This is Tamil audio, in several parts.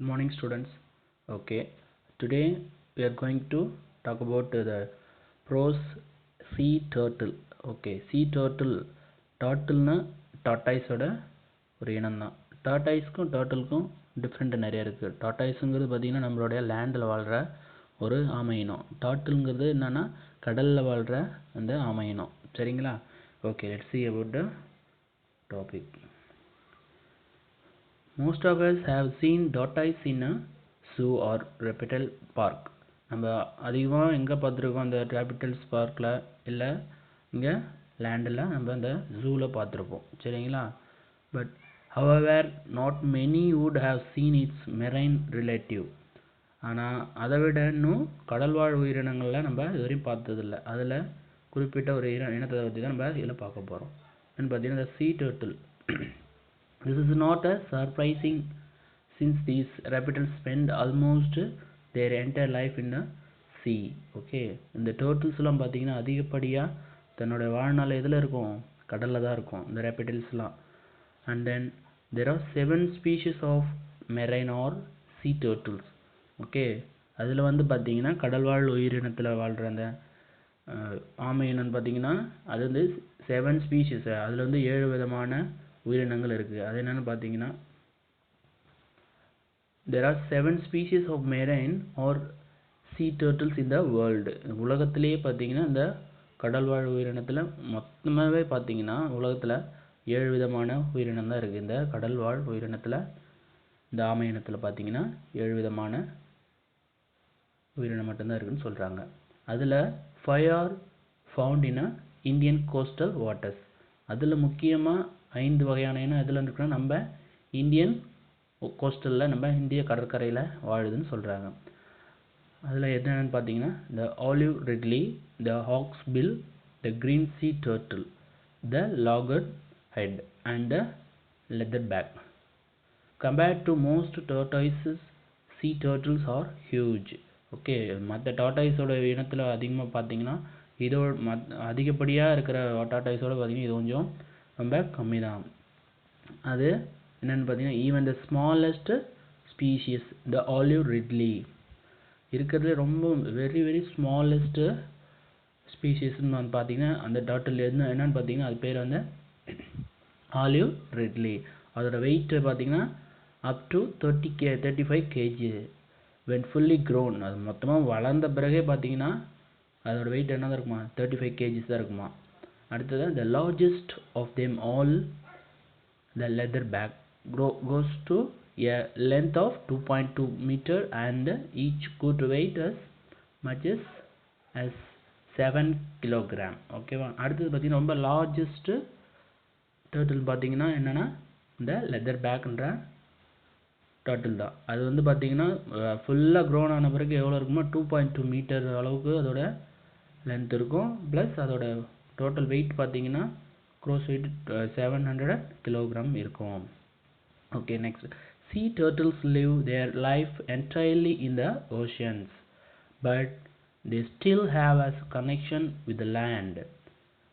Good morning, students. Okay, today we are going to talk about the pros sea turtle. Okay, sea turtle. Turtleனா tortoise ஓட ஒரு இனம் தான். Tortoiseக்கும் turtleக்கும் டிஃப்ரெண்ட் நிறைய இருக்கு. Tortoiseங்கிறது பார்த்தீங்கன்னா நம்மளுடைய லேண்டில் வாழ்கிற ஒரு ஆமை இனம். Turtleங்கிறது என்னன்னா கடலில் வாழ்கிற அந்த ஆமை இனம். சரிங்களா? Okay, let's see about the topic. Most of us have seen tortoise in a zoo or reptile park. நம்ம அதிகமாக எங்கே பார்த்துருக்கோம், அந்த கேபிட்டல்ஸ் பார்க்கில் இல்லை இங்கே லேண்டில் நம்ம அந்த ஜூவில் பார்த்துருப்போம். சரிங்களா? But however not many would have seen its marine relative. ஆனால் அதை விட இன்னும் கடல்வாழ் உயிரினங்களில் நம்ம இதுவரையும் பார்த்ததில்லை. அதில் குறிப்பிட்ட ஒரு இனத்தை பற்றி தான் நம்ம இதில் பார்க்க போகிறோம். என்னன்னு பார்த்தீங்கன்னா the sea turtle. This is not a surprising since these reptiles spend almost their entire life in the sea. Okay, இந்த டர்ட்டில்ஸ்லாம் பார்த்தீங்கன்னா அதிகப்படியாக தன்னோட வாழ்நாள் எதில் இருக்கும், கடலில் தான் இருக்கும் இந்த reptilesலாம். And then there are 7 species of marine or sea turtles. Okay, அதில் வந்து பார்த்தீங்கன்னா கடல்வாழ் உயிரினத்தில் வாழ்கிற அந்த ஆமை இனம்னு பார்த்தீங்கன்னா அது வந்து 7 ஸ்பீஷிஸ். அதில் வந்து 7 விதமான உயிரினங்கள் இருக்குது. அது என்னென்னு பார்த்தீங்கன்னா there are 7 species of marine or sea turtles in the world. உலகத்திலேயே பார்த்தீங்கன்னா இந்த கடல்வாழ் உயிரினத்தில் மொத்தமாகவே பார்த்தீங்கன்னா உலகத்தில் 7 விதமான உயிரினம் தான் இருக்குது. இந்த கடல்வாழ் உயிரினத்தில் இந்த ஆமை இனத்தில் பார்த்தீங்கன்னா 7 விதமான உயிரினம் மட்டும்தான் இருக்குதுன்னு சொல்கிறாங்க. அதில் 5 are found in Indian coastal waters. அதில் முக்கியமாக 5 வகையான இனம் எதில் இருக்குன்னா நம்ம இந்தியன் கோஸ்டலில் நம்ம இந்திய கடற்கரையில் வாழுதுன்னு சொல்கிறாங்க. அதில் என்னென்னு பார்த்தீங்கன்னா the olive ridley, the hawksbill, the green sea turtle, the loggerhead and the leatherback. Compared to most tortoises, sea turtles are huge. Okay, மற்ற டாட்டாய்ஸோட இனத்தில் அதிகமாக பார்த்தீங்கன்னா இதோட அதிகப்படியாக இருக்கிற டாட்டாய்ஸோடு பார்த்தீங்கன்னா இது கொஞ்சம் ரொம்ப கம்மி தான். அது என்னென்னு பார்த்தீங்கன்னா even the smallest species the olive ridley இருக்கிறதுல ரொம்ப வெரி வெரி ஸ்மாலஸ்ட்டு ஸ்பீஷியஸ்ன்னு வந்து பார்த்தீங்கன்னா அந்த டாட்டில் என்னென்னு பார்த்தீங்கன்னா அது பேர் வந்து ஆலிவ் ரிட்லி. அதோட வெயிட் பார்த்தீங்கன்னா up to 35 kg when fully grown. அது மொத்தமாக வளர்ந்த பிறகே பார்த்தீங்கன்னா அதோட வெயிட் என்ன தான் இருக்குமா, 35 kg தான் இருக்குமா. அடுத்தது the largest of them all, the leatherback, goes to a length of 2.2 meter and each could weigh as much as 7 kilogram. ஓகேவா? அடுத்தது பார்த்தீங்கன்னா ரொம்ப லார்ஜஸ்ட் டர்ட்டில் பார்த்தீங்கன்னா என்னென்னா இந்த லெதர்பேக்ன்ற டர்ட்டில் தான். அது வந்து பார்த்தீங்கன்னா ஃபுல்லாக க்ரோன் ஆன பிறகு எவ்வளோ இருக்குமோ 2.2 மீட்டர் அளவுக்கு அதோட லென்த் இருக்கும். ப்ளஸ் அதோட டோட்டல் வெயிட் பார்த்தீங்கன்னா க்ரோஸ் வெயிட் 700 kilogram இருக்கும். Okay, next sea turtles live their life entirely in the oceans but they still have a connection with the land.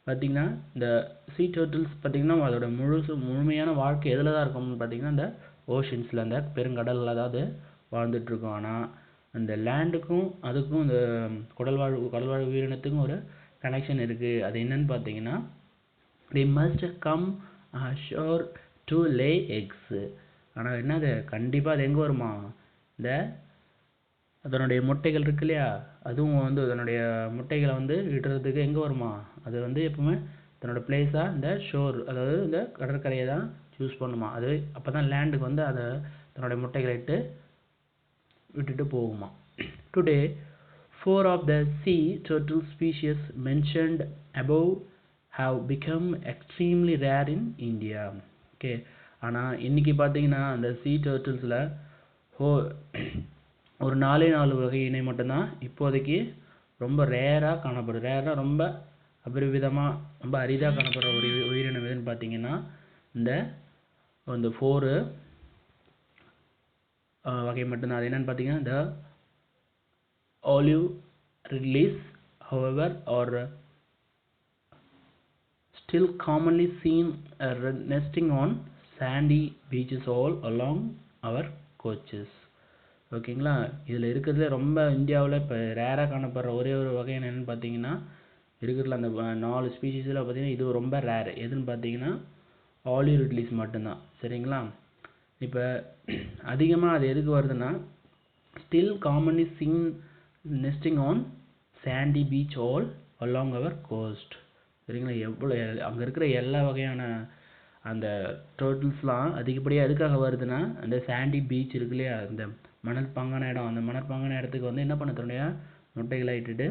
பார்த்தீங்கன்னா இந்த sea turtles பார்த்தீங்கன்னா அதோட முழுமையான வாழ்க்கை எதில் தான் இருக்கும்னு பார்த்தீங்கன்னா இந்த ஓஷன்ஸில் அந்த பெருங்கடலில் அதாவது வாழ்ந்துட்டுருக்கோம். ஆனால் அந்த லேண்டுக்கும் அதுக்கும் இந்த கடல்வாழ் உயிரினத்துக்கும் ஒரு கனெக்ஷன் இருக்குது. அது என்னன்னு பார்த்தீங்கன்னா they must come ashore to lay eggs. ஆனால் என்னது கண்டிப்பாக அது எங்கே வருமா, இந்த அதனுடைய முட்டைகள் இருக்கு இல்லையா, அதுவும் வந்து அதனுடைய முட்டைகளை வந்து இடுறதுக்கு எங்கே வருமா, அது வந்து எப்பவுமே தன்னோட பிளேஸாக இந்த ஷோர் அதாவது இந்த கடற்கரையை தான் சூஸ் பண்ணுமா. அது அப்போ தான் லேண்டுக்கு வந்து அதை தன்னுடைய முட்டைகளை விட்டுட்டு போகுமா. Today 4 of the sea turtle species mentioned above have become extremely rare in India. Okay, ஆனால் இன்றைக்கி பார்த்தீங்கன்னா அந்த sea turtlesல ஒரு 4 வகை இணை மட்டும்தான் இப்போதைக்கு ரொம்ப ரேராக காணப்படுது. ரேராக ரொம்ப அபரிவிதமாக ரொம்ப அரிதாக காணப்படுற ஒரு உயிரினம் எதுன்னு பார்த்தீங்கன்னா இந்த 4 வகை மட்டும்தான். அது என்னென்னு பார்த்தீங்கன்னா the olive ridleys however are still commonly seen nesting on sandy beaches all along our coaches. ஓகேங்களா. இதில் இருக்கிறதுல ரொம்ப இந்தியாவில் இப்போ ரேராக காணப்படுற ஒரே ஒரு வகை என்னென்னு பார்த்தீங்கன்னா, இருக்கிறதுல அந்த 4 ஸ்பீஷீஸில் பார்த்தீங்கன்னா இது ரொம்ப ரேர். எதுன்னு பார்த்தீங்கன்னா ஆலிவ் ரிட்லீஸ் மட்டும்தான். சரிங்களா. இப்போ அதிகமாக அது எதுக்கு வருதுன்னா, still commonly seen nesting on sandy beach all along our coast. சரிங்களா. எவ்வளோ அங்கே இருக்கிற எல்லா வகையான அந்த டர்ட்டில்ஸ்லாம் அதிகப்படியாக எதுக்காக வருதுன்னா, அந்த சாண்டி பீச் இருக்கு இல்லையா, அந்த மணல் பாங்கான இடம், அந்த மணல் பாங்கான இடத்துக்கு வந்து என்ன பண்ண தன்னுடைய முட்டைகளை இட்டுட்டு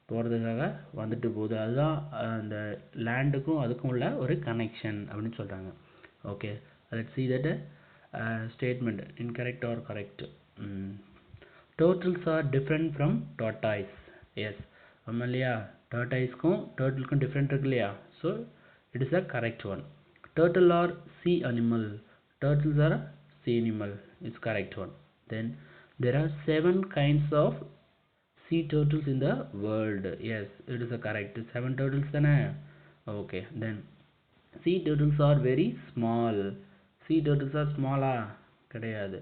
போகிறதுக்காக வந்துட்டு போகுது. அதுதான் அந்த லேண்டுக்கும் அதுக்கும் உள்ள ஒரு கனெக்ஷன் அப்படின்னு சொல்கிறாங்க. Okay, let's see that statement incorrect or correct. Turtles are different from tortoise. Yes, ஆமாம் இல்லையா. tortoiseக்கும் turtleக்கும் different இருக்கு இல்லையா. So it is a correct one. Turtle are sea animal. Turtles are sea animal. It's correct one. Then there are 7 kinds of sea turtles in the world. Yes, it is a correct. 7 turtles தானே. Okay, then sea turtles are very small. Sea turtles are small கிடையாது.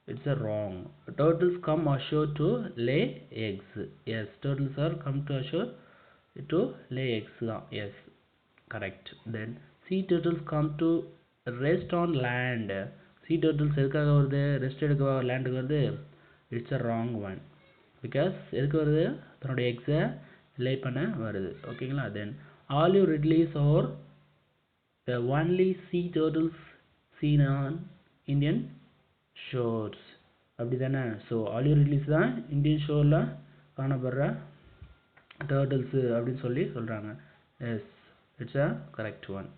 It's a wrong. Turtles come ashore to lay eggs. Yes, turtles are come to ashore to lay eggs தான். Yes, correct. Then sea turtles come to rest on land. Sea turtles எதுக்காக வருது, ரெஸ்ட் எடுக்க லேண்டுக்கு வருது. It's a wrong one. Because எதுக்கு வருது, தன்னுடைய எக்ஸை லே பண்ண வருது. ஓகேங்களா. Then olive ridleys are the only sea turtles seen on Indian shores. அப்படி தானே. ஸோ ஆலிவ் ரிட்லீஸ் தான் இந்தியன் ஷோரில் காணப்படுற டர்ட்டில்ஸு அப்படின்னு சொல்லி சொல்கிறாங்க. Yes, it's a correct one.